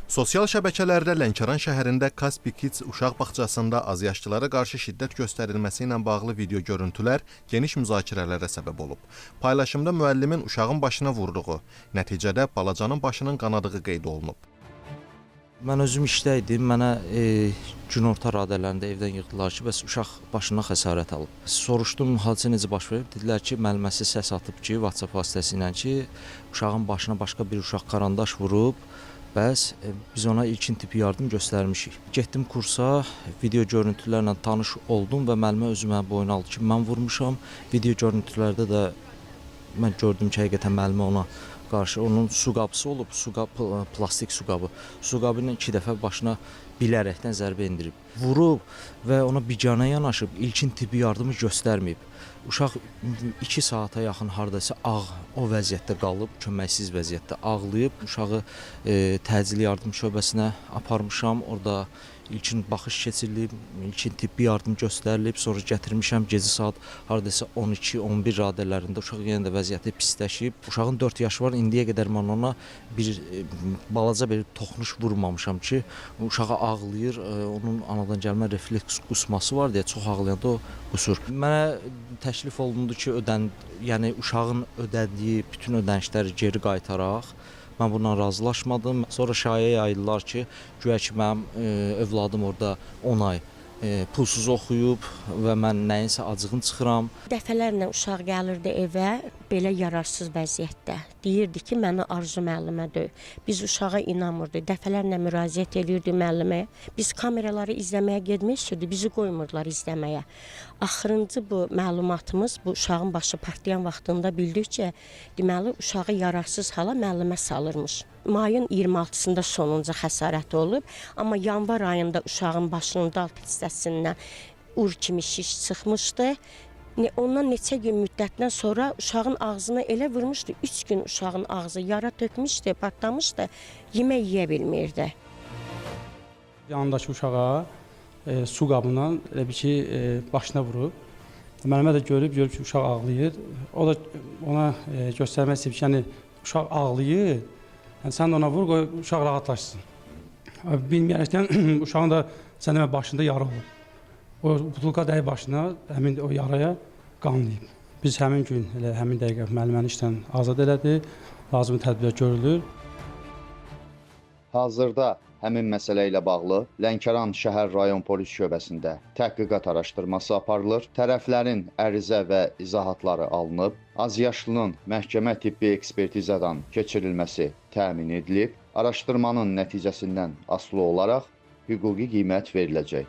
Sosial şəbəkələrdə Lənkəran şəhərində Kaspi Kids uşaq bağçasında azyaşlılara qarşı şiddət göstərilməsi ilə bağlı video görüntülər geniş müzakirələrə səbəb olub. Paylaşımda müəllimin uşağın başına vurduğu, nəticədə balacanın başının qanadığı qeyd olunub. Mən özüm işdəydim, mənə günorta radələrində evdən yığdılar ki, bəs uşaq başına xəsarət alıb. Soruşdum, hadisə necə baş verib? Dedilər ki, müəlliməsi səs atıb ki, WhatsApp vasitəsilə ki, uşağın başına başqa bir uşaq karandaş vurub, bəs biz ona ilkin tibbi yardım göstərmişik. Getdim kursa, video görüntülərlə tanış oldum və müəllimə özümə boyun aldı ki, mən vurmuşam. Video görüntülərdə də mən gördüm ki, həqiqətən müəllimə ona qarşı onun su qabısı olub, plastik su qabı. Su qabı ilə 2 dəfə başına bilərəkdən zərbə endirib. Vurub və ona biganə yanaşıb, ilkin tibbi yardımı göstərməyib. Uşaq 2 saata yaxın hardasa o vəziyyətdə qalıb, köməksiz vəziyyətdə ağlayıb. Uşağı təcili yardım şöbəsinə aparmışam, orada ilkin baxış keçirilib, ilkin tibbi yardım göstərilib, sonra gətirmişəm gecə saat hardasa 12-11 radələrində uşaq yenə də vəziyyəti pisləşib. Uşağın 4 yaşı var, indiyə qədər mən ona bir balaca bir toxunuş vurmamışam ki, uşağı ağlayır, onun anadan gəlmə refleks qusması var deyə çox ağlayanda o qusur. Mənə təklif olundu ki, yəni uşağın ödədiyi bütün ödənişləri geri qaytaraq. Mən bundan razılaşmadım. Sonra şayiə yaydılar ki, güya ki mənim övladım orada 10 ay pulsuz oxuyub və mən nəyinsə acığın çıxıram. Dəfələrlə uşaq gəlirdi evə belə yararsız vəziyyətdə. Deyirdi ki, məni Arzu müəllimə döy. Biz uşağa inanmırdı. Dəfələrlə müraciət edirdi müəlliməyə. Biz kameraları izləməyə getmək istəyirdi, bizi qoymurdular izləməyə. Axırıncı bu məlumatımız bu uşağın başı partlayan vaxtında bildik ki, deməli uşağı yararsız hala müəllimə salırmış. Mayın 26-sında sonuncu xəsarəti olub, amma yanvar ayında uşağın başının dal hissəsindən ur kimi şiş çıxmışdı. Ondan neçə gün müddətdən sonra uşağın ağzına elə vurmuşdu, 3 gün uşağın ağzı yara tökmüşdü, partlamışdı, yemək yeyə bilmirdi. Yanındakı uşağa su qabından elə bir ki, başına vurub. Müəllimə də görüb ki, uşaq ağlayır. O da ona göstərmək istəyib ki, yəni uşaq ağlayır, yəni sən də ona vur, qoy uşaq rahatlaşsın. Bilməyərəkdən uşağın da sən demə başında yara olub. O butulka dəyib başına, həmin o yaraya qanlayıb. Biz həmin gün, elə həmin dəqiqə müəlliməni işdən azad elədi, lazımi tədbirlər görülür. Hazırda həmin məsələ ilə bağlı Lənkəran şəhər rayon polis şöbəsində təhqiqat araşdırması aparılır. Tərəflərin ərizə və izahatları alınıb, azyaşlının məhkəmə tibbi ekspertizadan keçirilməsi təmin edilib. Araşdırmanın nəticəsindən asılı olaraq hüquqi qiymət veriləcək.